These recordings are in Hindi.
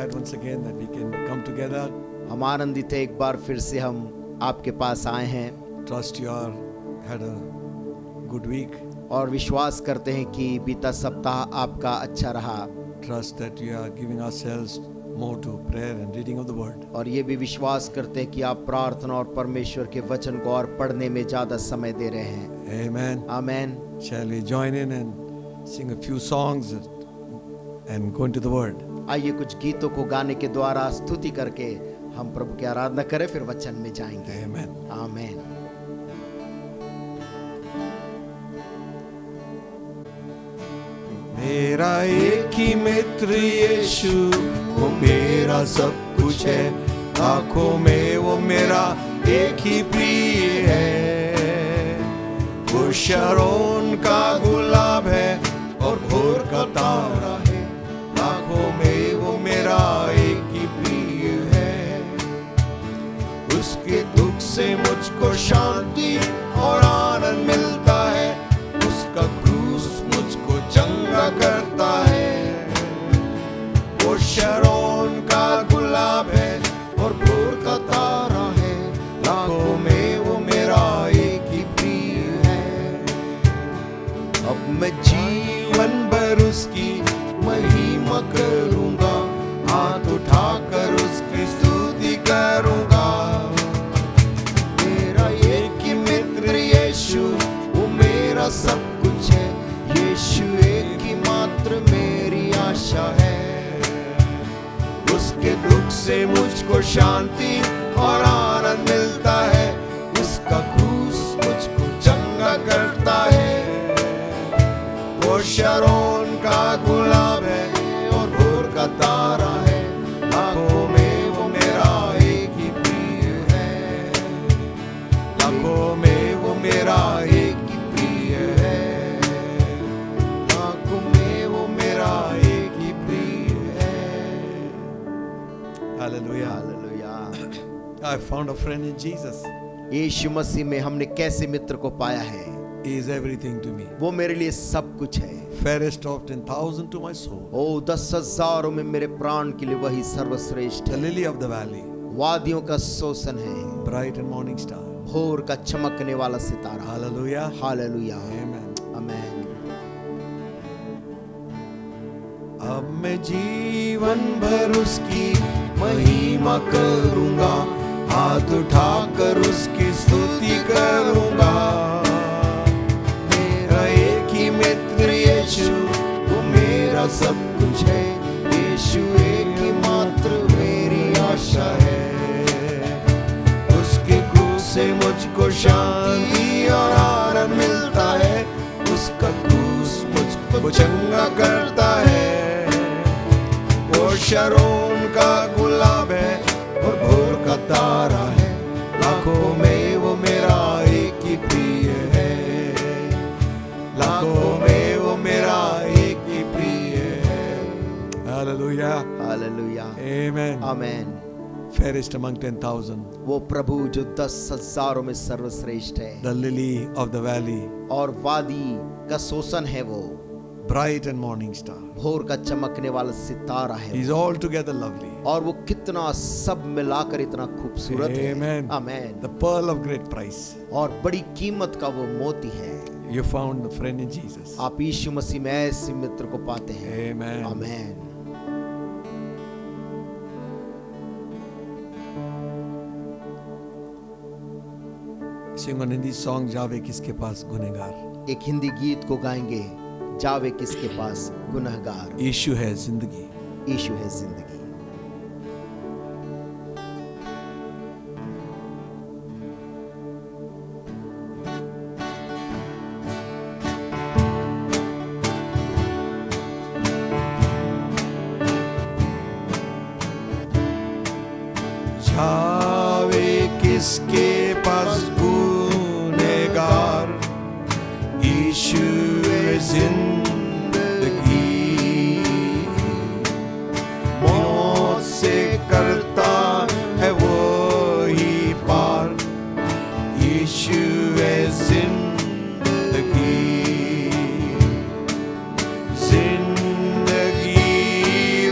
glad once again that we can come together. हम आनंदित हैं एक बार फिर से हम आपके पास आए हैं Trust you are had a good week. और विश्वास करते हैं कि बीता सप्ताह आपका अच्छा रहा Trust that you are giving ourselves more to prayer and reading of the word. और ये भी विश्वास करते हैं कि आप प्रार्थना और परमेश्वर के वचन को और पढ़ने में ज़्यादा समय दे रहे हैं। Amen. Amen. Shall we join in and sing a few songs and go into the word? आइए कुछ गीतों को गाने के द्वारा स्तुति करके हम प्रभु की आराधना करें, फिर वचन में जाएंगे। Amen. आमेन। मेरा एक ही मित्र यीशु, वो मेरा सब कुछ है, आंखों में वो मेरा एक ही प्रिय है। वो शरोन का गुलाब है और भोर का तारा है, आंखों में वो मेरा एक ही प्रिय है। उसके दुख से मुझको शांति और आनंद मिलता है, उसका क्रूस मुझको चंगा करता है। वो शरोन का गुलाब है और भोर का तारा है, आंखों में वो मेरा एक ही प्रिय है। अब मैं जीवन भर उसकी महिमा करूंगा, हाथ उठाकर उसकी स्तुति करूंगा। मेरा एक ही मित्र यीशु, वो मेरा सब कुछ है, यीशु एक ही मात्र मेरी आशा है। उसके दुख से मुझको शांति और आनंद मिलता है, उसका क्रूस मुझको चंगा करता है। वो शरोन का गुलाब है और भोर का तारा है, आंखों में वो मेरा एक ही प्रिय है। आंखों में वो मेरा एक ही प्रिय है, आंखों में वो मेरा एक ही प्रिय है। Hallelujah. Hallelujah. I found a friend in Jesus. यीशु मसीह में हमने कैसे मित्र को पाया है? He is everything to me. वो मेरे लिए सब कुछ है। Fairest of 10,000 to my soul. ओ 10,000 में मेरे प्राण के लिए वही सर्वश्रेष्ठ The है। lily of the valley. वादियों का शोषण है, Bright and morning star. भोर का चमकने वाला सितारा। Hallelujah. हालेलुया। Amen. आमेन। अब मैं जीवन भर उसकी महिमा करूंगा, हाथ उठाकर उसकी स्तुति करूंगा। मेरा एक ही मित्र यीशु, वो मेरा सब कुछ है, यीशु एक ही मात्र मेरी आशा है। उसके क्रूस से मुझको शांति और आनंद मिलता है, उसका क्रूस मुझको चंगा करता है। वो शरोन का गुलाब है और भोर का तारा है, आंखों में वो मेरा एक ही प्रिय है। आंखों में वो मेरा एक ही प्रिय है। Hallelujah. हालेलुया। Amen. आमेन। Fairest among 10,000. वो प्रभु जो 10,000 में सर्वश्रेष्ठ है The lily of the valley. और वादी का शोषण है, वो Bright and morning star. भोर का चमकने वाला सितारा है। He's altogether lovely. और वो कितना सब मिलाकर इतना खूबसूरत है। Amen. Amen. The pearl of great price. और बड़ी कीमत का वो मोती है। You found the friend in Jesus. आप यीशु मसीह में ऐसे मित्र को पाते हैं। Amen. आमेन। Sing one Hindi song, जावे किसके पास गुनहगार। एक हिंदी गीत को गाएंगे, जावे किसके पास गुनहगार। यीशु है जिंदगी। यीशु है जिंदगी। जावे किसके पास गुनहगार, यीशु है जिंदगी। मौत से करता है वो ही पार, यीशु है जिंदगी। जिंदगी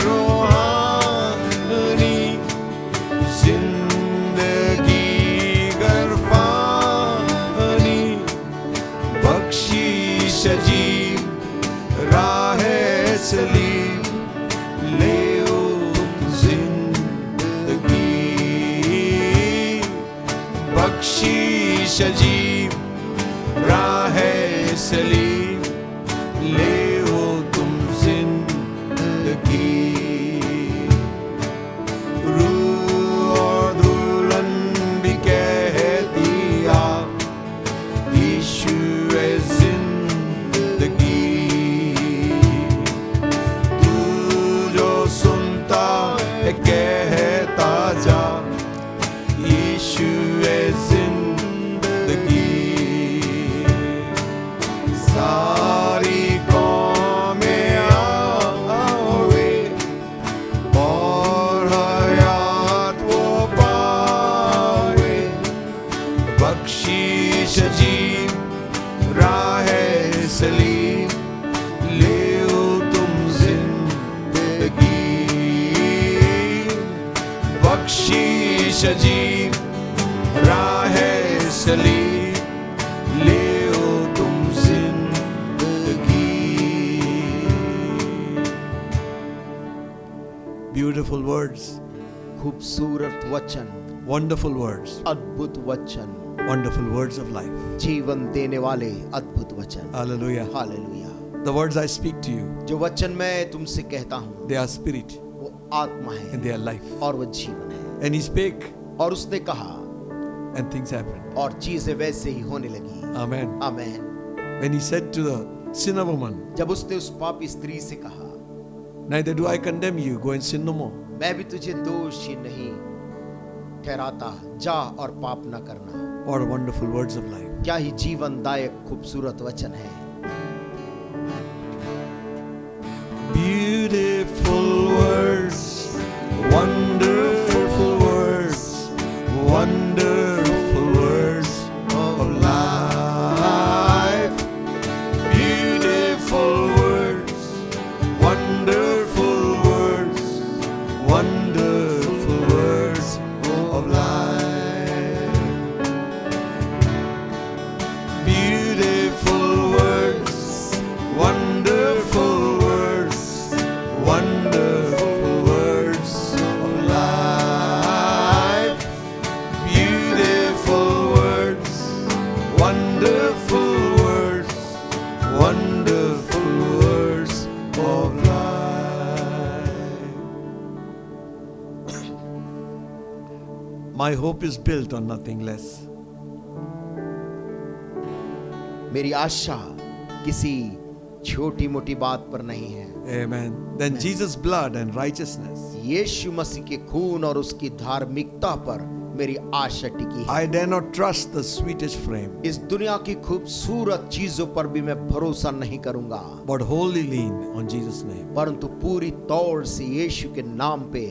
रूहानी सलीम ले ओ जिंदगी, बख्शीश अजीब राह सलीम ले ओ तुम जिंदगी। रूह और दुल्हन भी कह दिया यीशु है जिंदगी। तू जो सुनता है कहता जा यीशु है जिंदगी। सारी कौमें आवे और हयात वो पावे, बख्शीश अजीब राह सलीम ले ओ तुम जिंदगी। बख्शीश अजीब राह सलीम ले ओ तुम जिंदगी। Beautiful words, खूबसूरत वचन, wonderful words, अद्भुत वचन, wonderful words of life. जीवन देने वाले अद्भुत वचन। Hallelujah. Hallelujah. The words I speak to you, जो वचन मैं तुमसे कहता हूँ they are spirit वो आत्मा है and they are life. और वो जीवन है। And he spake और उसने कहा and things happened. और चीजें वैसे ही होने लगी। Amen. Amen. When he said to the sinner woman, जब उसने उस पापी स्त्री से कहा neither do I condemn you, go and sin no more. मैं भी तुझे दोषी नहीं ठहराता, जा और पाप न करना। What wonderful words of life. क्या ही जीवनदायक खूबसूरत वचन है। Beautiful words, wonderful words, wonderful words of life. Beautiful words, wonderful words, wonderful words of life. Beautiful words, wonderful words, wonderful words of life. Beautiful words, wonderful words, wonderful words of life. My hope is built on nothing less. मेरी आशा किसी छोटी मोटी बात पर नहीं है। Amen. Then Jesus' blood and righteousness. यीशु मसीह के खून और उसकी धार्मिकता पर मेरी आशा टिकी है। I dare not trust the sweetest frame, इस दुनिया की खूबसूरत चीजों पर भी मैं भरोसा नहीं करूंगा, but wholly lean on Jesus' name. परंतु पूरी तौर से यीशु के नाम पे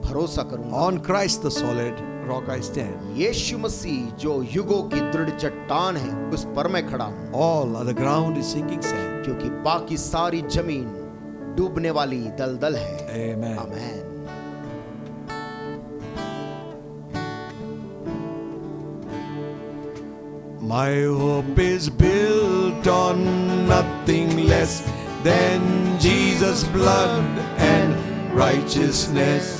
भरोसा करूंगा। On Christ the solid rock I stand. यीशु मसीह जो युगों की दृढ़ चट्टान है उस पर मैं खड़ा हूँ, All other ground is sinking sand. क्योंकि बाकी सारी जमीन डूबने वाली दलदल है। Amen. Amen. My hope is built on nothing less than Jesus' blood and righteousness.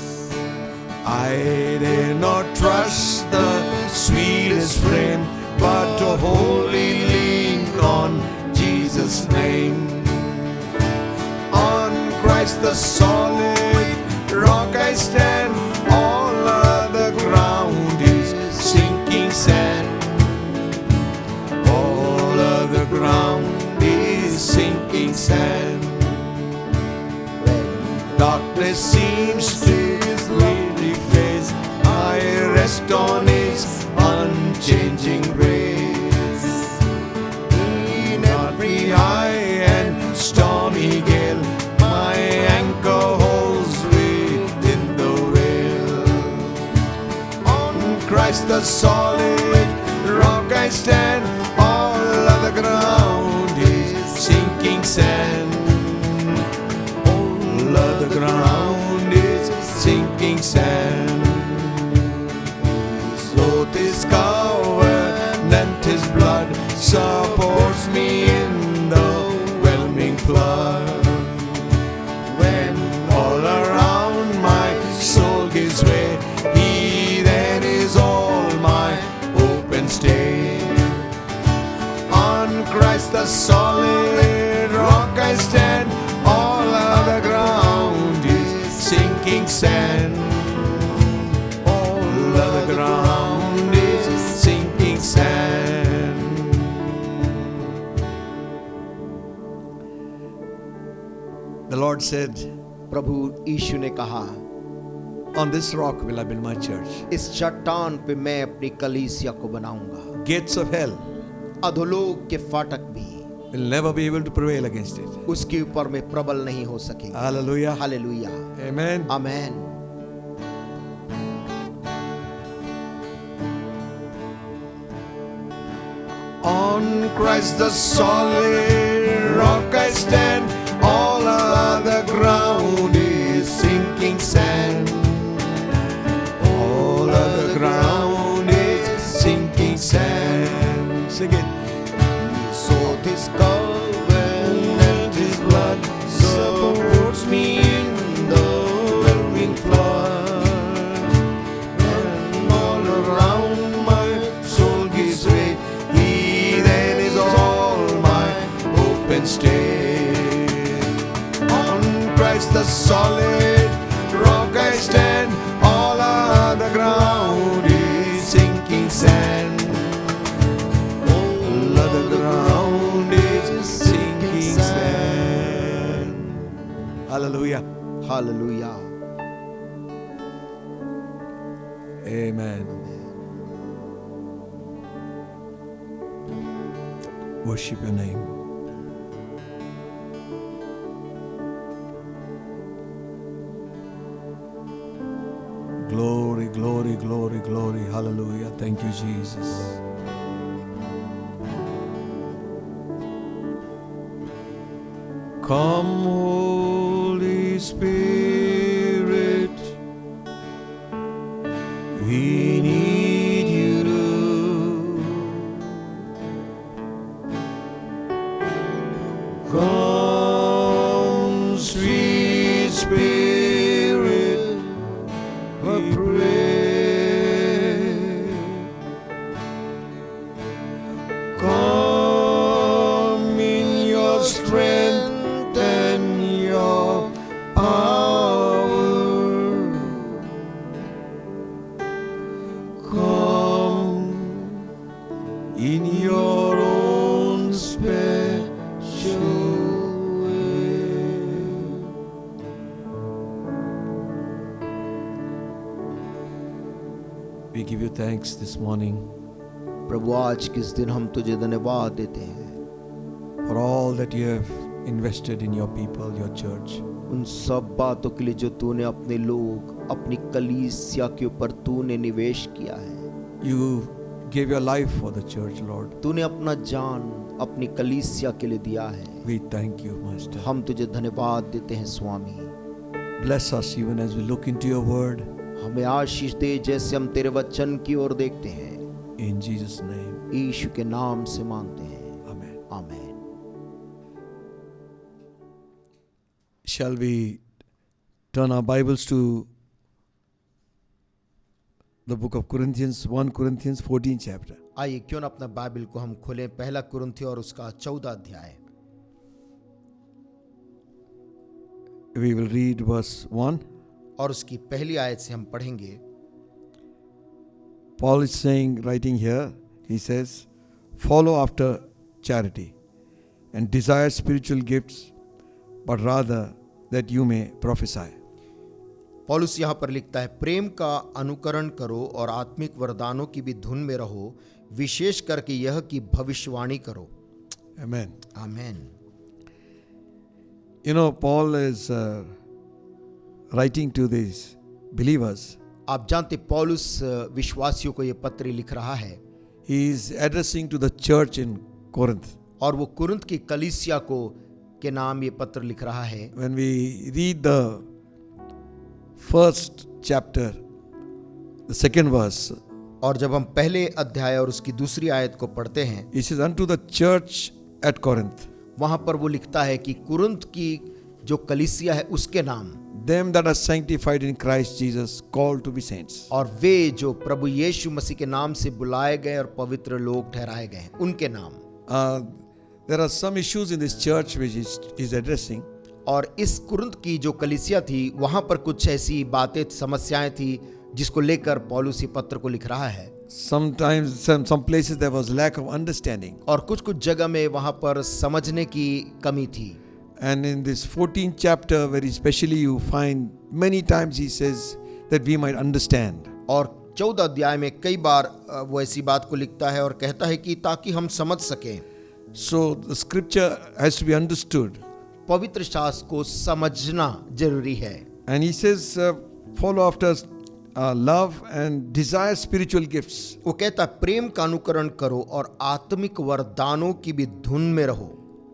I dare not trust the sweetest frame, but to wholly lean on Jesus' name. On Christ the solid rock I stand, all other ground is sinking sand. All other ground is sinking sand. Darkness seems to really face, I rest on His unchanging grace. In every high and stormy gale, my anchor holds within the veil. On Christ the solid rock I stand, all other ground is sinking sand. All other ground is sinking sand. His oath is covenant, His blood supports me in the whelming flood. stay. On Christ the solid rock I stand, all other ground is sinking sand. All other ground is sinking sand. The Lord said, प्रभु यीशु ने कहा, on this rock will I build my church. इस चट्टान पे मैं अपनी कलीसिया को बनाऊंगा, Gates of hell अधोलोक के फाटक भी will never be able to prevail against it. उसके ऊपर में प्रबल नहीं हो सकेंगे. Hallelujah. Hallelujah, Amen. Amen. On Christ the solid rock I stand, all other ground is sinking sand. All other ground is sinking sand. Sing it. So this covenant, His blood supports me in the whelming flood. And all around my soul gives way, He then is all my hope and stay. On Christ the solid rock I stand, all other ground is sinking sand. All other ground is sinking sand. Hallelujah. Hallelujah. Amen. Worship your name. Glory, glory, glory, glory. Hallelujah. Thank you, Jesus. Come, Holy Spirit, we need you to come, sweet Spirit, we pray. Come in your strength and your power. Come in your own special way. We give you thanks this morning प्रभु आज किस दिन हम तुझे धन्यवाद देते हैं for all that you have invested in your people, your church. उन सब बातों के लिए जो तूने अपने लोग, अपनी कलीसिया के ऊपर तूने निवेश किया है. You gave your life for the church, Lord. तूने अपना जान अपनी कलीसिया के लिए दिया है. We thank you, Master. हम तुझे धन्यवाद देते हैं स्वामी. Bless us even as we look into your word. हमें आशीष दे जैसे हम तेरे वचन की ओर देखते हैं. In Jesus' name. यीशु के नाम से मांगते हैं. Amen. आमीन. Shall we turn our Bibles to the book of Corinthians, 1 Corinthians 14 chapter. आइए क्यों ना अपना बाइबल को हम खोलें, पहला कुरिन्थियों और उसका 14 अध्याय. We will read verse 1. और उसकी पहली आयत से हम पढ़ेंगे. Paul is saying, writing here, he says, follow after charity and desire spiritual gifts, but rather that you may prophesy. पौलुस यहाँ पर लिखता है, प्रेम का अनुकरण करो और आत्मिक वरदानों की भी धुन में रहो, विशेष करके यह कि भविष्यवाणी करो. Amen. आमीन. You know, Paul is writing to these believers. आप जानते पौलुस विश्वासियों को ये पत्र लिख रहा है. He is addressing to the church in Corinth. और वो कुरिन्थ की कलीसिया को के नाम ये पत्र लिख रहा है. When we read the first chapter, the second verse, और जब हम पहले अध्याय और उसकी दूसरी आयत को पढ़ते हैं, he says unto the church at Corinth, वहां पर वो लिखता है कि कुरिन्थ की जो कलीसिया है उसके नाम, them that are sanctified in Christ Jesus, called to be saints. और वे जो प्रभु यीशु मसीह के नाम से बुलाए गए और पवित्र लोग ठहराए गए हैं, उनके नाम। There are some issues in this church which is addressing. और इस कुरिन्थ की जो कलीसिया थी वहां पर कुछ ऐसी बातें, समस्याएं थी जिसको लेकर पौलुस ये पत्र को लिख रहा है। Sometimes, some places there was lack of understanding. और कुछ जगह में वहां पर समझने की कमी थी। And in this 14th chapter, very specially, you find many times he says that we might understand. और 14 अध्याय में कई बार वो ऐसी बात को लिखता है और कहता है कि ताकि हम समझ सकें। So the scripture has to be understood. पवित्र शास्त्र को समझना जरूरी है। And he says, follow after love and desire spiritual gifts. वो कहता है प्रेम का अनुकरण करो और आत्मिक वरदानों की भी धुन में रहो।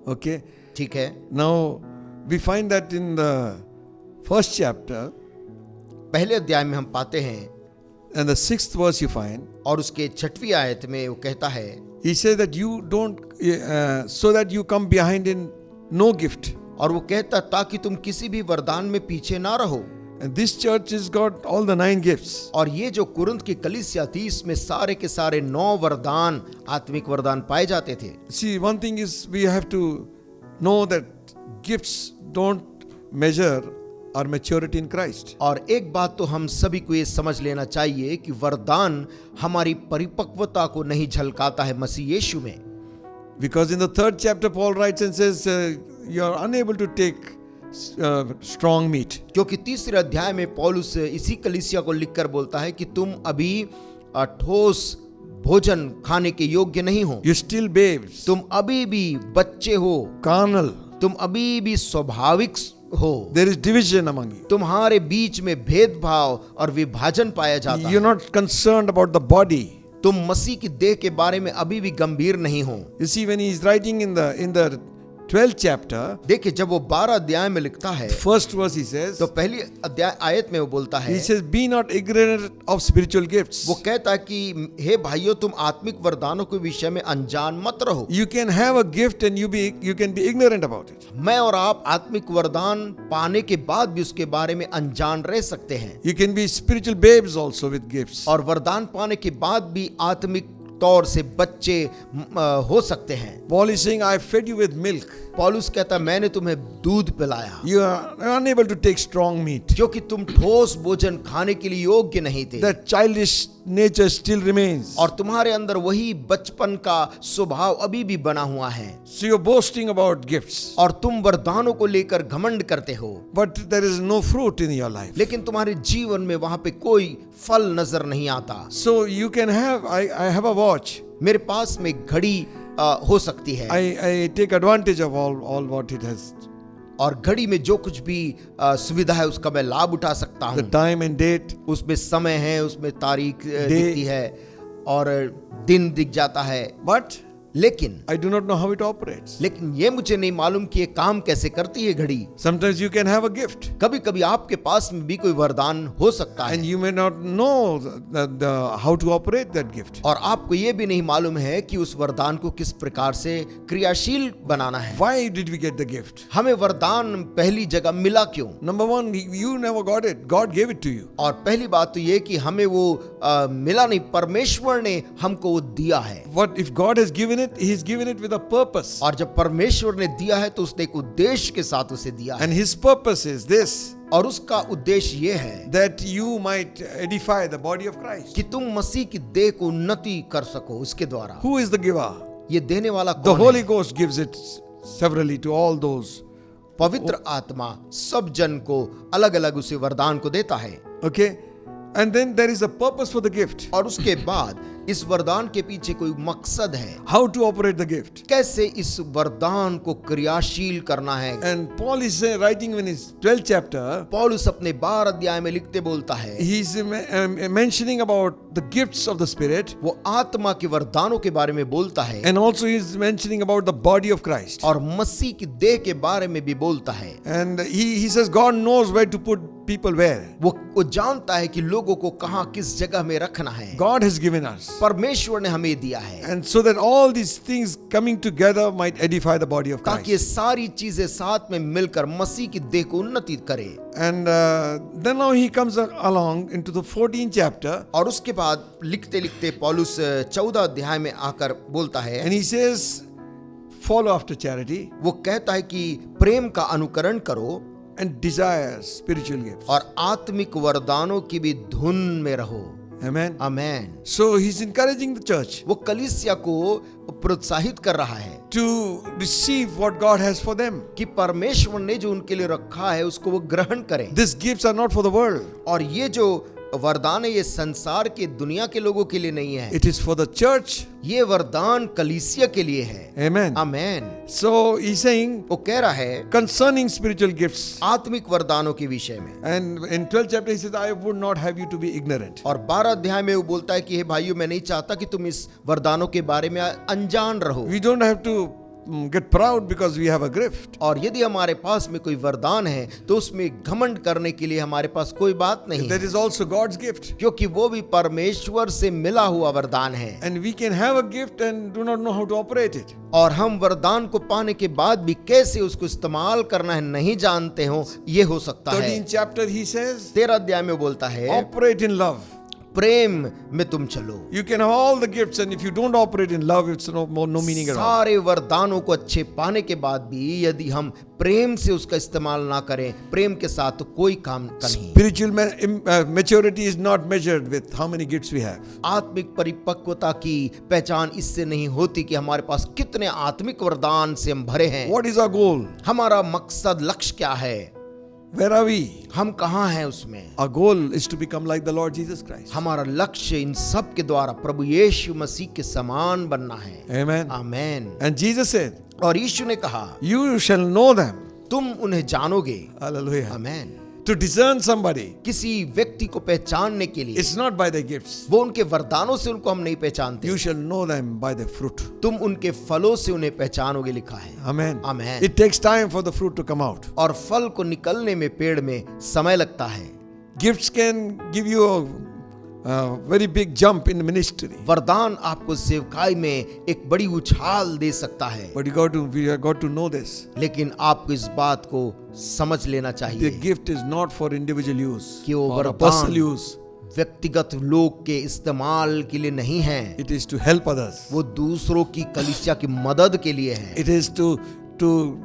Okay. ठीक है। Now we find that in the first chapter पहले अध्याय में हम पाते हैं and the 6th verse you find, और उसके 6वीं आयत में वो कहता है, he says that you don't, so that you come behind in no gift. और वो कहता ताकि तुम किसी भी वरदान में पीछे ना रहो। And this church has got all the 9 gifts. और ये जो कुरिन्थ की कलीसिया थी इसमें सारे के सारे 9 वरदान, आत्मिक वरदान पाए जाते थे। See, one thing is we have to know that gifts don't measure our maturity in Christ. और एक बात तो हम सभी को ये समझ लेना चाहिए कि वरदान हमारी परिपक्वता को नहीं झलकाता है मसीह यीशु में। Because in the 3rd chapter Paul writes and says you are unable to take strong meat. क्योंकि 3रे अध्याय में पौलुस इसी कलीसिया को लिखकर बोलता है कि तुम अभी ठोस भोजन खाने के योग्य नहीं हो। You still babes. तुम अभी भी बच्चे हो। Carnal. तुम अभी भी स्वाभाविक हो। There is division among you. तुम्हारे बीच में भेदभाव और विभाजन पाया जाता है। You're not concerned about the body. तुम मसीह की देह के बारे में अभी भी गंभीर नहीं हो। You see, when he is writing in the 12th chapter, देखिए जब वो 12 अध्याय में लिखता है, first verse he says, तो पहली अध्याय आयत में वो बोलता है, he says, be not ignorant of spiritual gifts. वो कहता है कि हे भाइयों तुम आत्मिक वरदानों के विषय में अनजान मत रहो। You can have a gift and you can be ignorant about it. मैं और आप आत्मिक वरदान पाने के बाद भी उसके बारे में अनजान रह सकते हैं। You can be spiritual babes also with gifts. और वरदान पाने के बाद भी आत्मिक तौर से बच्चे हो सकते हैं। Paul is saying, I fed you with milk. पौलुस कहता मैंने तुम्हें दूध पिलाया। You are unable to take strong meat. क्योंकि तुम ठोस भोजन खाने के लिए योग्य नहीं थे। That childish nature still remains. और तुम्हारे अंदर वही बचपन का स्वभाव अभी भी बना हुआ है। So you're boasting about gifts. और तुम वरदानों को लेकर घमंड करते हो। But there is no fruit in your life. लेकिन तुम्हारे जीवन में वहां पे कोई फल नजर नहीं आता। So you can have, I have a watch. मेरे पास में घड़ी हो सकती है। I take advantage of all what it has. और घड़ी में जो कुछ भी सुविधा है उसका मैं लाभ उठा सकता हूँ। The time and date. उसमें समय है, उसमें तारीख दिखती है और दिन दिख जाता है। But लेकिन I do not know how it operates. लेकिन ये मुझे नहीं मालूम कि ये काम कैसे करती है घड़ी। Sometimes you can have a gift. कभी कभी आपके पास में भी कोई वरदान हो सकता है। And you may not know how to operate that gift. और आपको ये भी नहीं मालूम है कि उस वरदान को किस प्रकार से क्रियाशील बनाना है। Why did we get the gift? हमें वरदान पहली जगह मिला क्यों? Number one, you never got it. God gave it to you. और पहली बात तो ये कि हमें वो मिला नहीं, परमेश्वर ने हमको वो दिया है। What if God has given it? He's given it with a purpose. और जब परमेश्वर ने दिया है तो उसने एक उद्देश्य के साथ उसे दिया है। And his purpose is this. और उसका उद्देश्य ये है that you might edify the body of Christ. कि तुम मसीह की देह को उन्नति कर सको उसके द्वारा। Who is the giver? ये देने वाला The कौन Holy है? Ghost gives it severally to all those. पवित्र आत्मा सब जन को अलग अलग उसे वरदान को देता है। Okay? And then there is a purpose for the gift. और उसके बाद इस वरदान के पीछे कोई मकसद है। How to operate the gift. कैसे इस वरदान को क्रियाशील करना है। And Paul is writing in his 12th chapter, पौलुस अपने 12 अध्याय में लिखते बोलता है, he's mentioning about the gifts of the Spirit. वो आत्मा के वरदानों के बारे में बोलता है। And also he's mentioning about the body of Christ. और मसीह की देह के बारे में भी बोलता है। And he says God knows where to put people where. वो जानता है कि लोगों को कहाँ किस जगह में रखना है। God has given us. परमेश्वर ने हमें दिया है, and so that all these things coming together might edify the body of ताकि ये Christ. सारी चीजें साथ में मिलकर मसीह की देह को उन्नति करे। And then now he comes along into the 14th chapter, और उसके बाद लिखते लिखते पौलुस 14 अध्याय में आकर बोलता है, and he says, follow after charity वो कहता है कि प्रेम का अनुकरण करो and desire spiritual gifts. और आत्मिक वरदानों की भी धुन में रहो। Amen. Amen. So he's encouraging the church वो कलीसिया को प्रोत्साहित कर रहा है to receive what God has for them. कि परमेश्वर ने जो उनके लिए रखा है उसको वो ग्रहण करें। These gifts are not for the world. और ये जो वरदान है ये संसार के दुनिया के लोगों के लिए नहीं है, It is for the church. ये वरदान कलीसिया के लिए है। Amen. आमेन। So he's saying वो कह रहा है concerning spiritual gifts. आत्मिक वरदानों के विषय में। And in 12th chapter he says, I would not have you to be ignorant. और 12 अध्याय में वो बोलता है कि हे भाइयों, मैं नहीं चाहता कि तुम इस वरदानों के बारे में अनजान रहो। We don't have to get proud because we have a gift. और यदि हमारे पास में कोई वरदान है तो उसमें घमंड करने के लिए हमारे पास कोई बात नहीं That है, is also God's gift. क्योंकि वो भी परमेश्वर से मिला हुआ वरदान है। And we can have a gift and do not know how to operate it. और हम वरदान को पाने के बाद भी कैसे उसको इस्तेमाल करना है नहीं जानते हो, ये हो सकता है। 13th chapter he says, 13 अध्याय में बोलता है operate in love. प्रेम में तुम चलो। You can have all the gifts and if you don't operate in love, it's no meaning at all. सारे वरदानों को अच्छे पाने के बाद भी यदि हम प्रेम से उसका इस्तेमाल ना करें, प्रेम के साथ तो कोई काम का नहीं। Spiritual maturity is not measured with how many gifts we have. आत्मिक परिपक्वता की पहचान इससे नहीं होती कि हमारे पास कितने आत्मिक वरदान से हम भरे हैं। What is our goal? हमारा मकसद, लक्ष्य क्या है, Where are we? हम कहाँ हैं उसमें। Our goal is to become like the Lord Jesus Christ. हमारा लक्ष्य इन सब के द्वारा प्रभु यीशु मसीह के समान बनना है। Amen. Amen. And Jesus said, और यीशु ने कहा, you shall know them. तुम उन्हें जानोगे। Hallelujah. Amen. To discern somebody, किसी व्यक्ति को पहचानने के लिए it's not by their gifts. वो उनके वरदानों से उनको हम नहीं पहचानते, You shall know them by their fruit. तुम उनके फलों से उन्हें पहचानोगे, लिखा है। Amen. Amen. It takes time for the fruit to come out. और फल को निकलने में पेड़ में समय लगता है। Gifts can give you a very big jump in ministry. वरदान आपको सेवकाई में एक बड़ी उछाल दे सकता है, But we have got to know this. लेकिन आपको इस बात को समझ लेना The चाहिए gift is not for individual use कि वो or a वरदान personal use. व्यक्तिगत लोग के इस्तेमाल के लिए नहीं है, It is to help others. वो दूसरों की कलीसिया की मदद के लिए है। It is to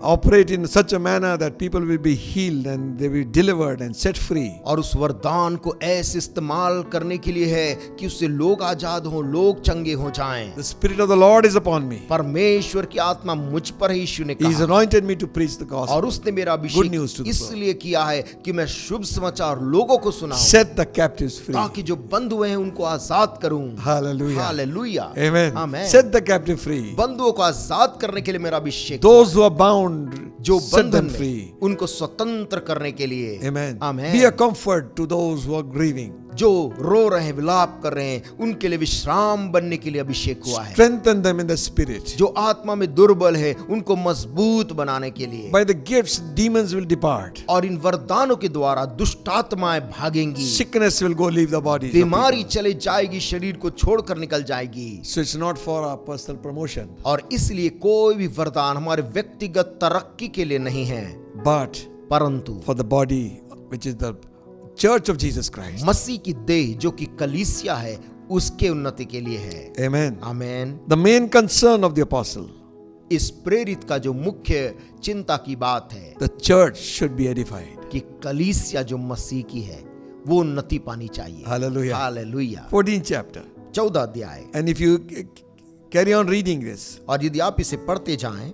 operate in such a manner that people will be healed and they will be delivered and set free. और उस वरदान को ऐसे इस्तेमाल करने के लिए है कि उससे लोग आजाद हों, लोग चंगे हो जाएं। The Spirit of the Lord is upon me. परमेश्वर की आत्मा मुझ पर है, यीशु ने He has कहा, anointed me to preach the gospel. और उसने मेरा Good news to Abhishek the इसलिए किया है कि मैं शुभ समाचार लोगों को सुनाऊं, Set the captives free. ताकि जो बंद हुए हैं उनको आजाद करूं। Hallelujah. Hallelujah. Amen. Amen. Set the captive free. बंधुओं को आजाद करने के लिए मेरा अभिषेक, Those who are bound, जो set बंधन them में free. उनको स्वतंत्र करने के लिए। Amen. Amen. Be a comfort to those who are grieving. जो रो रहे हैं, विलाप कर रहे हैं, उनके लिए विश्राम बनने के लिए अभिषेक हुआ है। Strengthen them in the Spirit. जो आत्मा में दुर्बल है उनको मजबूत बनाने के लिए। By the gifts, demons will depart. और इन वरदानों के द्वारा दुष्ट आत्माएं भागेंगी, Sickness will go leave the bodies. of बीमारी people. चले जाएगी, शरीर को छोड़कर निकल जाएगी। So it's not for our personal promotion, और इसलिए कोई भी वरदान हमारे व्यक्तिगत तरक्की के लिए नहीं है, but परंतु for the body, which is the Church of Jesus Christ. मसीह की देह जो कि कलीसिया है उसके उन्नति के लिए है। Amen. Amen. The main concern of the apostle, इस प्रेरित का जो मुख्य चिंता की बात है the church should be edified. कि कलीसिया जो मसीह की है वो उन्नति पानी चाहिए। Hallelujah. हालेलुया। 14th chapter. 14 अध्याय। And if you carry on reading this, और यदि आप इसे पढ़ते जाएं,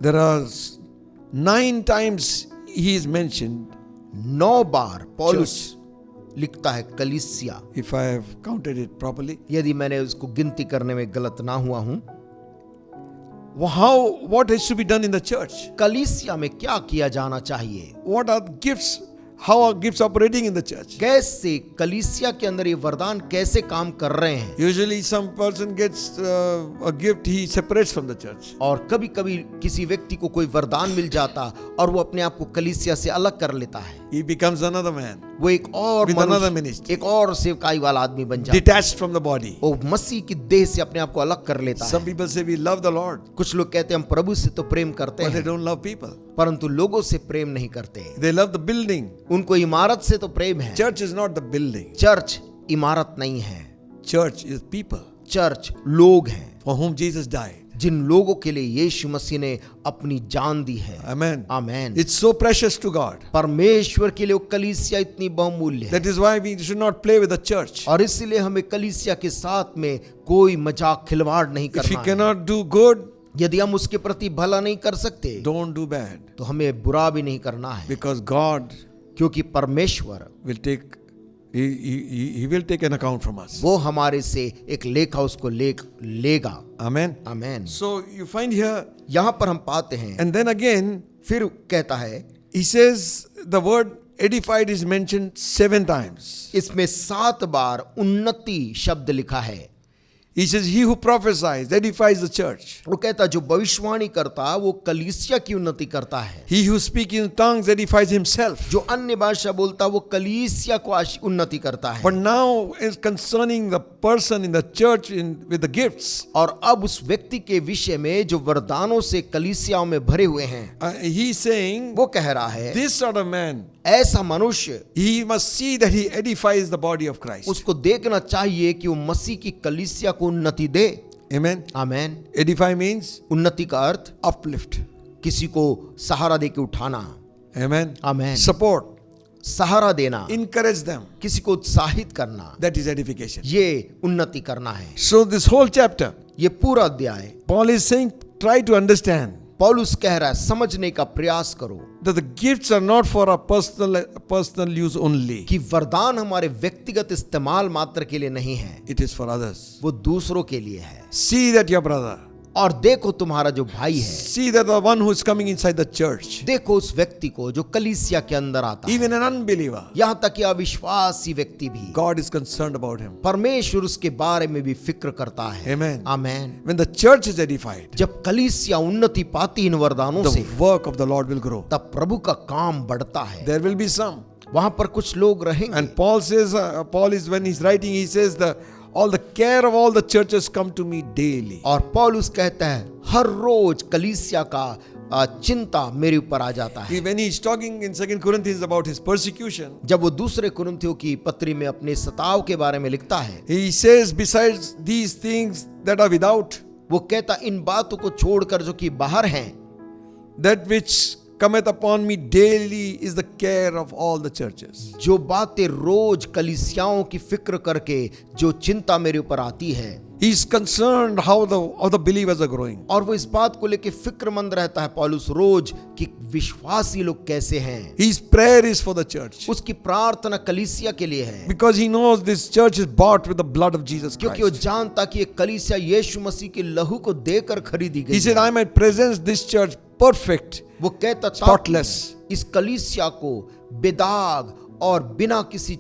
there are 9 times he is mentioned. 9 बार पौलुस लिखता है कलीसिया, If I have counted it properly. यदि मैंने उसको गिनती करने में गलत ना हुआ हूं। What has to be done in the church? कलीसिया में क्या किया जाना चाहिए, What are gifts? How are gifts operating in the church? कैसे कलीसिया के अंदर ये वरदान कैसे काम कर रहे हैं। Usually some person gets a gift, he separates from the church. और कभी कभी किसी व्यक्ति को कोई वरदान मिल जाता और वो अपने आप को कलीसिया से अलग कर लेता है। he becomes another man, वो एक और With another मनुष्य, ministry. एक और सेवकाई वाला आदमी बन जाता है। detached from the body. वो मसीह की देह से अपने आप को अलग कर लेता Some है। people say we love the Lord, कुछ लोग कहते हैं हम प्रभु से तो प्रेम करते but they हैं, don't love people. परंतु लोगों से प्रेम नहीं करते। They love the building. उनको इमारत से तो प्रेम है। Church is not the building. Church इमारत नहीं है, Church is people चर्च लोग हैं, for whom Jesus died. जिन लोगों के लिए यीशु मसीह ने अपनी जान दी है। Amen. Amen. It's so precious to God. परमेश्वर के लिए वो कलीसिया इतनी बहुमूल्य है, That is why we should not play with the church. और इसलिए हमें कलीसिया के साथ में कोई मजाक खिलवाड़ नहीं If we करना है। cannot do good, यदि हम उसके प्रति भला नहीं कर सकते don't do bad. तो हमें बुरा भी नहीं करना है, Because God क्योंकि परमेश्वर will take, He will take an account from us. वो हमारे से एक लेखा उसको लेगा। Amen. Amen. So you find here, यहाँ पर हम पाते हैं, and then again, फिर कहता है, he says the word edified is mentioned 7 times. इसमें 7 बार उन्नति शब्द लिखा है। He says, he who prophesies edifies the church. वो कहता जो भविष्यवाणी करता वो कलीसिया की उन्नति करता है। He who speaks in tongues edifies himself. जो अन्य भाषा बोलता वो कलीसिया को उन्नति करता है। But now is concerning the person in the church with the gifts. और अब उस व्यक्ति के विषय में जो वरदानों से कलीसियाओं में भरे हुए हैं, He is saying, वो कह रहा है this sort of man, ऐसा मनुष्य, he must see that he edifies the body of Christ. उसको देखना चाहिए कि वो मसीह की कलीसिया को उन्नति दे। Amen. आमेन। Edify means उन्नति का अर्थ uplift. किसी को सहारा दे के उठाना। Amen. आमेन। Support. सहारा देना, Encourage them. किसी को उत्साहित करना, That is edification. ये उन्नति करना है। So this whole chapter, ये पूरा अध्याय Paul is saying, try to understand पौलुस कह रहा है समझने का प्रयास करो that the gifts are not for our personal use only. कि वरदान हमारे व्यक्तिगत इस्तेमाल मात्र के लिए नहीं है, It is for others. वो दूसरों के लिए है। See that your brother, और देखो तुम्हारा जो भाई है, see that the one who is coming inside the church, देखो उस व्यक्ति को जो कलीसिया के अंदर आता है, even an unbeliever, यहाँ तक कि अविश्वासी व्यक्ति भी, God is concerned about him. परमेश्वर उसके बारे में भी फिक्र करता है। Amen. Amen. When the church is edified, जब कलीसिया उन्नति पाती इन वरदानों the से, work of the Lord will grow. तब प्रभु का काम बढ़ता है। There will be some. वहां पर कुछ लोग रहेंगे। And Paul says, Paul is, when he's writing, he says, all the care of all the churches come to me daily. और पौलुस कहता है हर रोज कलीसिया का चिंता मेरे ऊपर आ जाता है। When he's talking in 2 Corinthians about his persecution, जब वो दूसरे कुरिन्थियों की पत्री में अपने सताव के बारे में लिखता है, he says, besides these things that are without, वो कहता इन बातों को छोड़कर जो कि बाहर हैं, that which cometh upon me daily is the care of all the churches. जो बातें रोज कलीसियाओं की फिक्र करके जो चिंता मेरे ऊपर आती है, He is concerned how the believers are growing. और वो इस बात को लेके फिक्रमंद रहता है पौलुस रोज कि विश्वासी लोग कैसे हैं। His prayer is for the church, उसकी प्रार्थना कलीसिया के लिए है, because he knows this church is bought with the blood of Jesus क्योंकि वो Christ. जानता कि ये कलीसिया यीशु मसीह के लहू को देकर खरीदी गई He said, है। I might present this church perfect, वो कहता था spotless. इस कलीसिया को बेदाग और बिना किसी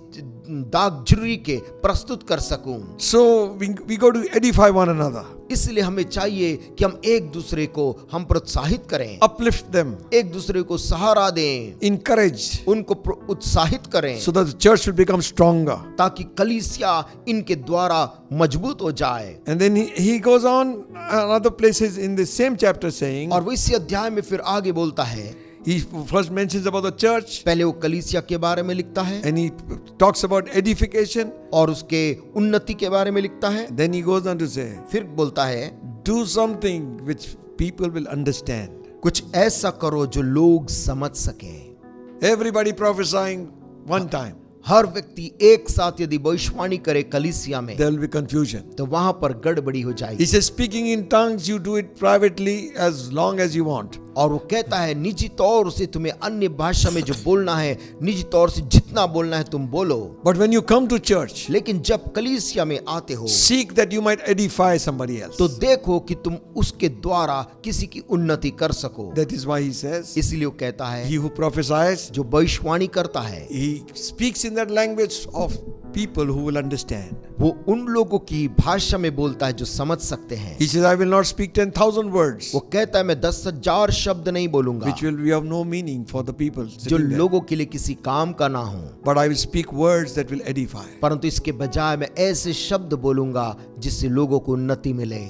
दाग झुर्री के प्रस्तुत कर सकूं। So we got to edify one another, इसलिए हमें चाहिए कि हम एक दूसरे को हम प्रोत्साहित करें, uplift them, एक दूसरे को सहारा दें, encourage, उनको उत्साहित करें, so that the church will become stronger. ताकि कलीसिया इनके द्वारा मजबूत हो जाए। And then he goes on another places in the same chapter saying, और वो इसी अध्याय में फिर आगे बोलता है, he first mentions about the church, पहले वो कलीसिया के बारे में लिखता है and he talks about edification. और उसके उन्नति के बारे में लिखता है, Then he goes on to say, फिर बोलता है do something which people will understand. कुछ ऐसा करो जो लोग समझ सकें। Everybody prophesying one time, हर व्यक्ति एक साथ यदि भविष्यवाणी करे कलीसिया में, there will be confusion. तो वहां पर गड़बड़ी हो जाएगी। He says, speaking in tongues, you do it privately as long as you want. और वो कहता है निजी तौर से तुम्हें अन्य भाषा में जो बोलना है, निजी तौर से जितना बोलना है तुम बोलो, But when you come to church, लेकिन जब कलीसिया में आते हो seek that you might edify somebody else. तो देखो कि तुम उसके द्वारा किसी की उन्नति कर सको। That is why he says, इसलिए वो कहता है he who prophesies, जो भविष्यवाणी करता है he speaks in that language of people who will understand. वो उन लोगों की भाषा में बोलता है जो समझ सकते हैं। He says, I will not speak 10,000 words, वो कहता है मैं 10,000 शब्द नहीं बोलूंगा which will be of no meaning for the people जो sitting there. लोगों के लिए किसी काम का ना हो, But I will speak words that will edify. परंतु इसके बजाय मैं ऐसे शब्द बोलूंगा जिससे लोगों को उन्नति मिले।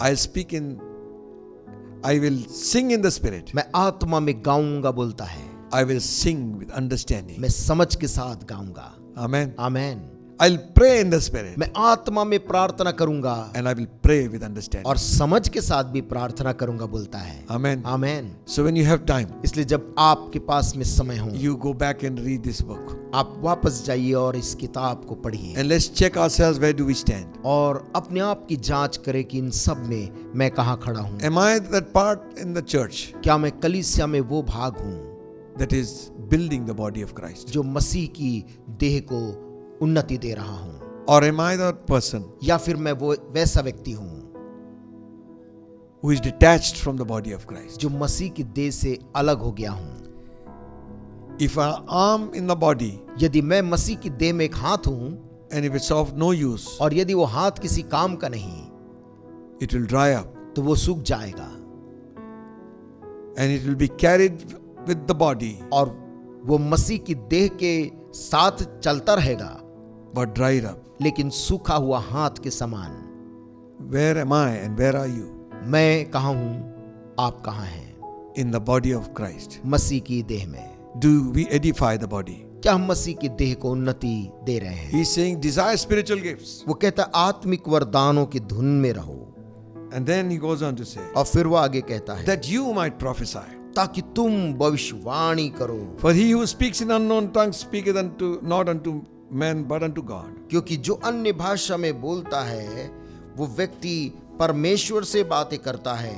I will sing in the spirit. मैं आत्मा में गाऊंगा बोलता है, I will sing with understanding. मैं समझ के साथ गाऊंगा। Amen. Amen. I'll pray in the spirit. मैं आत्मा में प्रार्थना करूंगा And I will pray with understanding. और समझ के साथ भी प्रार्थना करूंगा बोलता है। Amen. Amen. So when you have time, इसलिए जब आपके पास में समय हो, you go back and read this book. आप वापस जाइए और इस किताब को पढ़िए And let's check ourselves, where do we stand? और अपने आप की जांच करें कि इन सब में मैं कहाँ खड़ा हूँ। Am I that part in the church क्या मैं कलीसिया में वो भाग हूँ that is building the body of Christ? जो मसीह की देह को उन्नति दे रहा हूँ, Or am I the person या फिर मैं वो वैसा व्यक्ति हूँ who is detached from the body of Christ? जो मसीह की देह से अलग हो गया हूँ? If I am in the body यदि मैं मसीह की देह में एक हाथ हूँ and if it's of no use, और यदि वो हाथ किसी काम का नहीं, it will dry up तो वो सूख जाएगा and it will be carried with the body, और वो मसीह की देह के साथ चलता रहेगा but dried up. लेकिन सूखा हुआ हाथ के समान। Where am I and where are you? मैं कहाँ हूँ, आप कहाँ हैं? In the body of Christ. मसीह की देह में। Do we edify the body? क्या हम मसीह की देह को उन्नति दे रहे हैं? He's saying desire spiritual gifts. वो कहता है आत्मिक वरदानों की धुन में रहो, And then he goes on to say और फिर वो आगे कहता है that you might prophesy. ताकि तुम भविष्यवाणी करो, For he who speaks in unknown tongues speaketh not unto men but unto God. क्योंकि जो अन्य भाषा में बोलता है वो व्यक्ति परमेश्वर से बातें करता है,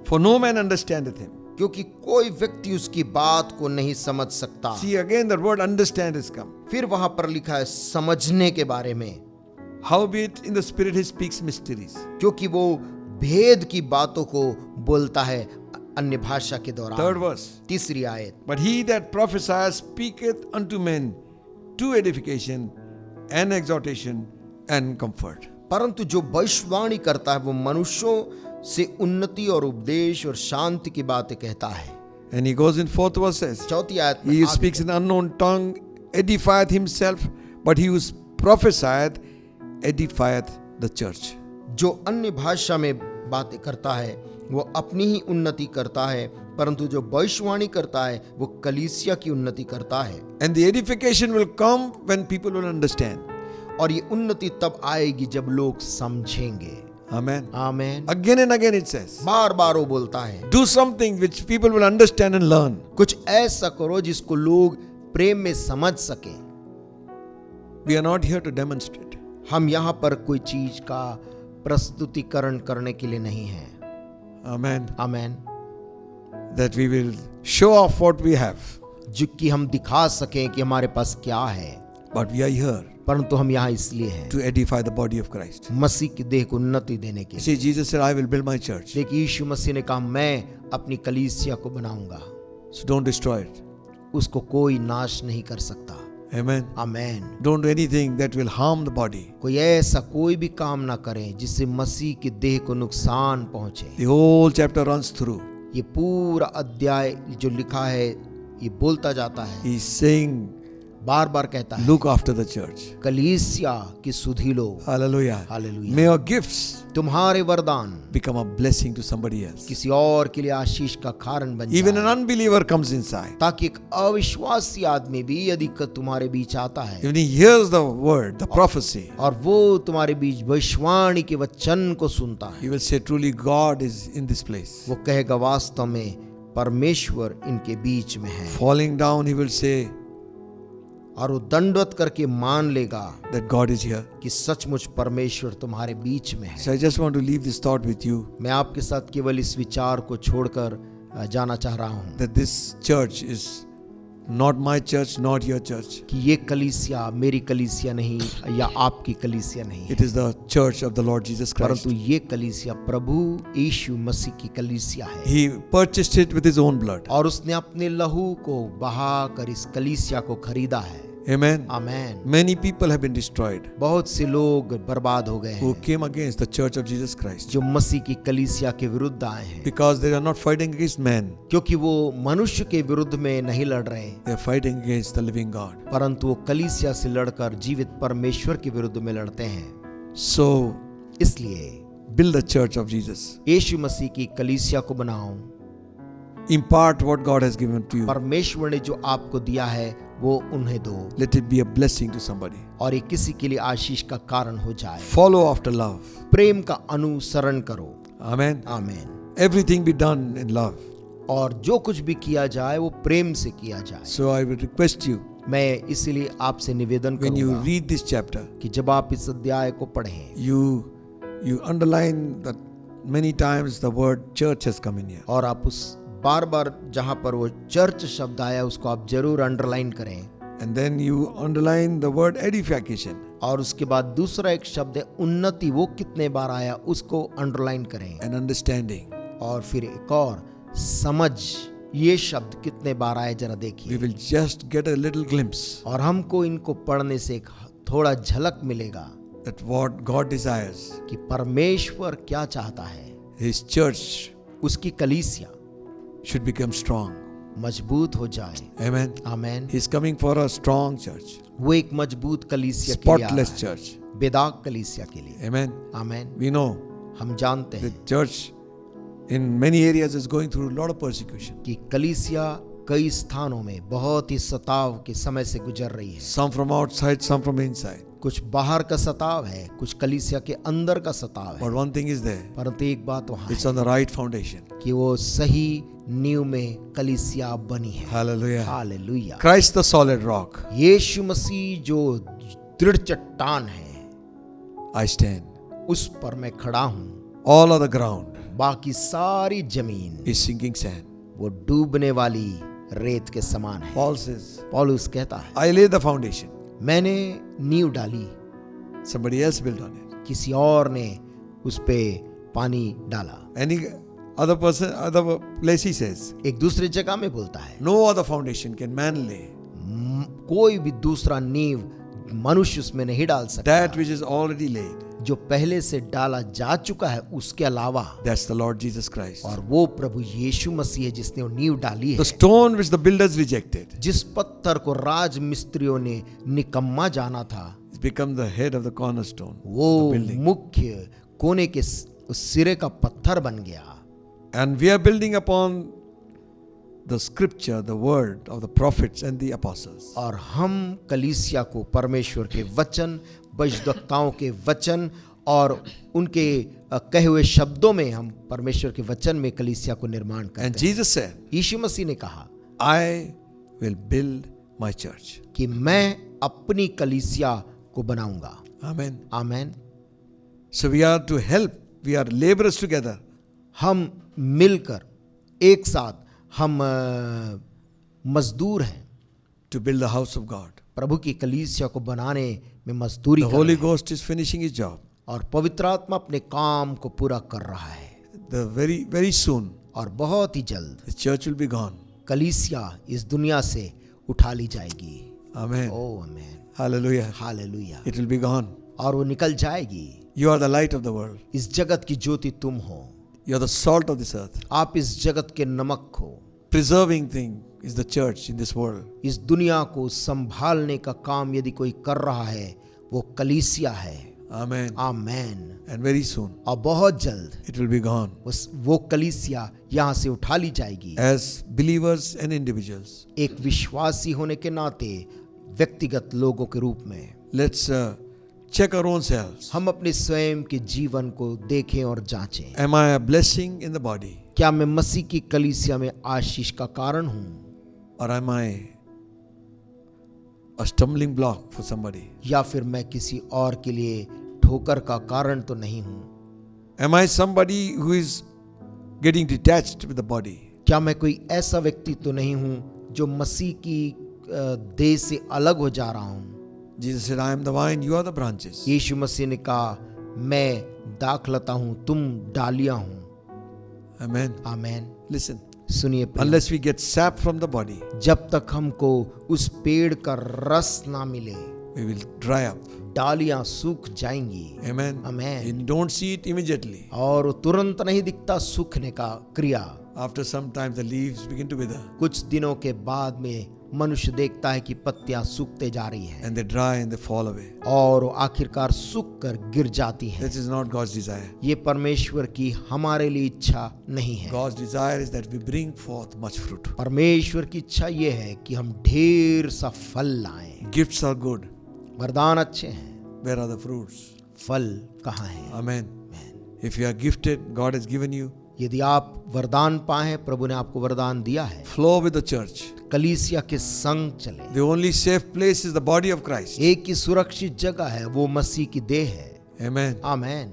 For no man understandeth him. क्योंकि कोई व्यक्ति उसकी बात को नहीं समझ सकता। See, again the word understand has come. फिर वहां पर लिखा है समझने के बारे में, Howbeit in the spirit he speaks mysteries. क्योंकि वो भेद की बातों को बोलता है अन्य भाषा के Third दौरान। verse. तीसरी आयत, But he that prophesies speaketh unto men to edification and exhortation and comfort. परंतु जो भविष्यवाणी करता है वो मनुष्यों से उन्नति और उपदेश और शांति की बातें कहता है। And he goes in fourth verse says, चौथी आयत में he who आगे speaks in unknown tongue edifieth himself, but he who prophesieth edifieth the church. जो अन्य भाषा में बातें करता है वो अपनी ही उन्नति करता है, परंतु जो भविष्यवाणी करता है वो कलीसिया की उन्नति करता है। And the edification will come when people will understand. और ये उन्नति तब आएगी जब लोग समझेंगे। Amen. Amen. Again and again it says, बार बार वो बोलता है do something which people will understand and learn. कुछ ऐसा करो जिसको लोग प्रेम में समझ सके। We are not here to demonstrate. हम यहाँ पर कोई चीज का प्रस्तुतिकरण करने के लिए नहीं है। Amen. Amen. That we will show off what we have. जो कि हम दिखा सकें कि हमारे पास क्या है, But we are here परंतु हम यहाँ इसलिए हैं to edify the body of Christ. मसीह की देह को उन्नति देने के लिए। See, Jesus said, I will build my church. देखिए यीशु मसीह ने कहा मैं अपनी कलीसिया को बनाऊंगा, So don't destroy it. उसको कोई नाश नहीं कर सकता। Amen. Amen. Don't do anything that will harm the body. कोई ऐसा कोई भी काम ना करें जिससे मसीह की देह को नुकसान पहुंचे। The whole chapter runs through. ये पूरा अध्याय जो लिखा है ये बोलता जाता है, He's saying, बार बार कहता है look after the church. कलीसिया की सुधि लो। Hallelujah. Hallelujah. May your gifts तुम्हारे वरदान become a blessing to somebody else. किसी और के लिए आशीष का कारण बन Even an जाए, unbeliever comes inside. ताकि एक अविश्वासी आदमी भी यदि तुम्हारे बीच आता है When he hears the word, the prophecy, और वो तुम्हारे बीच भविष्यवाणी के वचन को सुनता है, he will say, truly God is in this place. वो कहेगा वास्तव में परमेश्वर इनके बीच में है। Falling down, he will say और वो दंडवत करके मान लेगा that God is here. कि सचमुच परमेश्वर तुम्हारे बीच में है। So I just want to leave this thought with you, मैं आपके साथ केवल इस विचार को छोड़कर जाना चाह रहा हूँ that this church is not my church, not your church. कि ये कलीसिया मेरी कलीसिया नहीं या आपकी कलीसिया नहीं है, It is the church of the Lord Jesus Christ. परंतु ये कलीसिया प्रभु यीशु मसीह की कलीसिया है। He purchased it with his own blood. और उसने अपने लहू को बहाकर इस कलीसिया को खरीदा है। Amen. Amen. Many people have been destroyed बहुत से लोग बर्बाद हो गए who हैं came against the church of Jesus Christ जो मसीह की कलीसिया के विरुद्ध आए हैं, because they are not fighting against men, क्योंकि वो मनुष्य के विरुद्ध में नहीं लड़ रहे, they are fighting against the living God. परंतु वो कलीसिया से लड़कर जीवित परमेश्वर के विरुद्ध में लड़ते हैं। So इसलिए build the church of Jesus. यीशु मसीह की कलीसिया को बनाओ, Impart what God has given to you. परमेश्वर ने जो आपको दिया है वो उन्हें दो, Let it be a blessing to somebody. और ये किसी के लिए आशीष का कारण हो जाए। Follow after love. प्रेम का अनुसरण करो। Amen. आमीन। Everything be done in love. और जो कुछ भी किया जाए वो प्रेम से किया जाए। So I will request you, मैं इसलिए आपसे निवेदन when you करूंगा read this chapter, कि जब आप इस अध्याय को पढ़ें you underline that many times the word church has come in here. और आप उस बार बार जहां पर वो चर्च शब्द आया उसको आप जरूर अंडरलाइन करें, And then you underline the word edification. और उसके बाद दूसरा एक शब्द है उन्नति, वो कितने बार आया उसको अंडरलाइन करें, And understanding. और फिर एक और समझ, ये शब्द कितने बार आए जरा We देखिए, will just get a little glimpse और हमको इनको पढ़ने से एक थोड़ा झलक मिलेगा that what God desires, कि परमेश्वर क्या चाहता है, His church उसकी कलीसिया should become strong. मजबूत हो जाए। Amen. Amen. He's coming for a strong church, वो एक मजबूत कलीसिया के लिए आ spotless रहा है, church. बेदाग कलीसिया के लिए। Amen. आमेन। We know हम जानते the हैं church in many areas is going through a lot of persecution. कि कलीसिया कई स्थानों में बहुत ही सताव के समय से गुजर रही है। Some from outside, some from inside. कुछ बाहर का सताव है, कुछ कलीसिया के अंदर का सताव है, But one thing is there, परंतु एक बात वहां it's है on the right foundation. कि वो सही नींव में कलीसिया बनी है। Hallelujah. Hallelujah. Christ the solid rock. यीशु मसीह जो दृढ़ चट्टान है, I stand. उस पर मैं खड़ा हूँ, All of the ground बाकी सारी जमीन is sinking sand. वो डूबने वाली रेत के समान है। Paul says, पौलुस कहता है, I lay the foundation. मैंने नींव डाली, Somebody else built on it. किसी और ने उस पे पानी डाला। Any other person, other place he says, एक दूसरी जगह में बोलता है, no other foundation can man lay. कोई भी दूसरा नींव मनुष्य उसमें नहीं डाल सकता। That which is already laid. जो पहले से डाला जा चुका है उसके अलावा, That's the Lord Jesus Christ. और वो प्रभु यीशु मसीह है जिसने वो नींव डाली है। The stone which the builders rejected जिस पत्थर को राज मिस्त्रियों ने निकम्मा जाना था, has become the head of the cornerstone. वो of the building. मुख्य कोने के सिरे का पत्थर बन गया। And we are building upon the scripture, the word of the prophets and the apostles. और हम कलीसिया को परमेश्वर के वचन, भविष्यद्वक्ताओं के वचन और उनके कहे हुए शब्दों में हम परमेश्वर के वचन में कलीसिया को निर्माण And करते हैं। Jesus said, यीशु मसीह ने कहा I will build my church. कि मैं अपनी कलीसिया को बनाऊंगा। Amen. Amen. So we are to help. We are laborers together. हम मिलकर एक साथ हम मजदूर हैं, To build the house of God. प्रभु की कलीसिया को बनाने में मजदूरी The कर Holy रहे हैं, Ghost is finishing his job. और पवित्र आत्मा अपने काम को पूरा कर रहा है। The very soon, और बहुत ही जल्द the church will be gone. कलीसिया इस दुनिया से उठा ली जाएगी। Amen. O amen. Hallelujah. Hallelujah. It will be gone. और वो निकल जाएगी। You are the light of the world. इस जगत की ज्योति तुम हो, You are the salt of this earth. आप इस जगत के नमक हो। Preserving thing is the church in this world. इस दुनिया को संभालने का काम यदि कोई कर रहा है वो कलीसिया है। Amen. Amen. And very soon, और बहुत जल्द it will be gone. वो कलीसिया यहाँ से उठा ली जाएगी। As believers and individuals, एक विश्वासी होने के नाते व्यक्तिगत लोगों के रूप में let's check our own selves. हम अपने स्वयं के जीवन को देखें और जांचें। Am I a blessing in the body? क्या मैं मसीह की कलीसिया में आशीष का कारण हूँ, Or am I a stumbling block for somebody? या फिर मैं किसी और के लिए ठोकर का कारण तो नहीं हूँ? Am I somebody who is getting detached with the body? क्या मैं कोई ऐसा व्यक्ति तो नहीं हूँ जो मसीह की देह से अलग हो जा रहा हूँ? Jesus said, I am the vine, you are the branches. यीशु मसीह ने कहा, मैं दाखलता हूँ, तुम डालियां हूँ। Amen. आमेन। Listen, सुनिए प्रिय, unless we get sap from the body, जब तक हमको उस पेड़ का रस ना मिले we will dry up. डालियां सूख जाएंगी। Amen. Amen. You don't see it immediately. और तुरंत नहीं दिखता सूखने का क्रिया। After some time, the leaves begin to wither कुछ दिनों के बाद में मनुष्य देखता है कि पत्तियां सूखते जा रही हैं and they dry and they fall away. और वो आखिरकार सूख कर गिर जाती हैं। This is not God's desire. ये परमेश्वर की हमारे लिए इच्छा नहीं है। God's desire is that we bring forth much fruit. परमेश्वर की इच्छा ये है कि हम ढेर सा फल लाएं। Gifts are good. वरदान अच्छे हैं, Where are the fruits? फल कहाँ हैं? Amen. If you are gifted, God has given you. यदि आप वरदान पाए, प्रभु ने आपको वरदान दिया है, Flow with the church. कलीसिया के संग चले। The only safe place is the body of Christ. एक ही सुरक्षित जगह है, वो मसीह की देह है। Amen. Amen.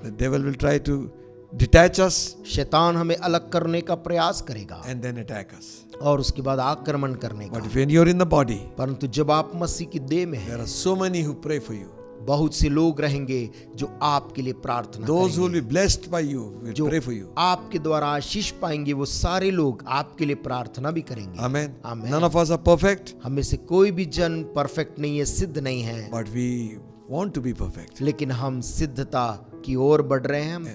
The devil will try to detach us शैतान हमें अलग करने का प्रयास करेगा and then attack us. और उसके बाद आक्रमण करने का। But when you're in the body, परंतु जब आप मसीह की देह में हैं, there are so many who pray for you. बहुत से लोग रहेंगे जो आपके लिए प्रार्थना Those who will करेंगे। be blessed by you will जो pray for you. आपके द्वारा आशीष पाएंगे, वो सारे लोग आपके लिए प्रार्थना भी करेंगे। Amen. Amen. None of us are perfect, हम में से कोई भी जन परफेक्ट नहीं है, सिद्ध नहीं है, but we want to be perfect. लेकिन हम सिद्धता की ओर बढ़ रहे हैं, हम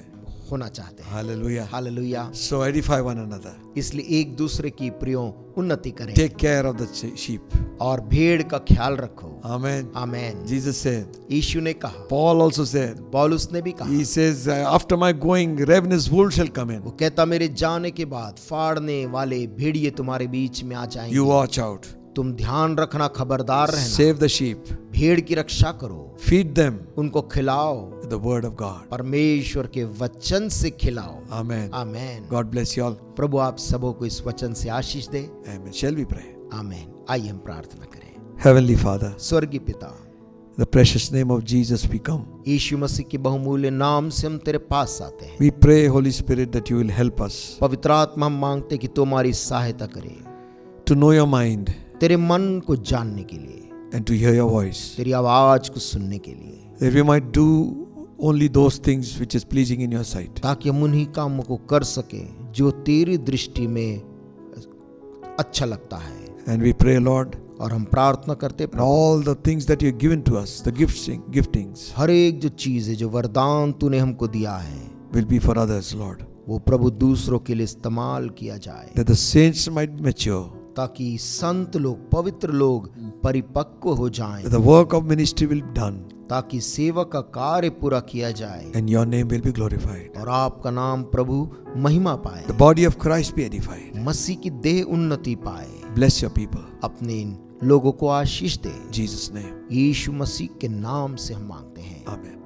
होना चाहते हैं। Hallelujah. Hallelujah. So edify one another. इसलिए एक दूसरे की प्रियो उन्नति करें Take care of the sheep. और भेड़ का ख्याल रखो। Amen. आमेन। Jesus said. यीशु ने कहा, Paul also said. पौलुस ने भी कहा, He says, after my going, ravenous wolves shall come in. वो कहता मेरे जाने के बाद फाड़ने वाले भेड़िए तुम्हारे बीच में आ जाएंगे। You watch out. तुम ध्यान रखना, खबरदार रहना। Save the sheep. भेड़ की रक्षा करो, Feed them उनको खिलाओ, with the word of God. परमेश्वर के वचन से खिलाओ। Amen. Amen. God bless you all. प्रभु आप सबों को इस वचन से आशीष दे। Amen. Shall we pray? आमेन। आइए हम प्रार्थना करें। Heavenly Father, स्वर्गीय पिता, the precious name of Jesus we come. यीशु मसीह के बहुमूल्य नाम से हम तेरे पास आते हैं। We pray, Holy Spirit, that you will help us पवित्र आत्मा, हम मांगते कि तू हमारी सहायता करे, to know your mind तेरे मन को जानने के लिए, and to hear your voice, तेरी आवाज को सुनने के लिए, that we might do only those things which is pleasing in your sight. ताकि हम उन्हीं कामों को कर सके जो तेरी दृष्टि में अच्छा लगता है। And we pray, Lord, और हम प्रार्थना करते and all the things that you have given to us, the giftings, हर एक जो चीज है, जो वरदान तूने हमको दिया है, will be for others, Lord, वो प्रभु दूसरों के लिए इस्तेमाल किया जाए, that the saints might mature, ताकि संत लोग, पवित्र लोग परिपक्व हो जाएं, that the work of ministry will be done, ताकि सेवक का कार्य पूरा किया जाए and your name will be glorified. और आपका नाम प्रभु महिमा पाए, The body of Christ be edified. मसीह की देह उन्नति पाए। Bless your people. अपने इन लोगों को आशीष दे, In Jesus' name. यीशु मसीह के नाम से हम मांगते हैं। Amen.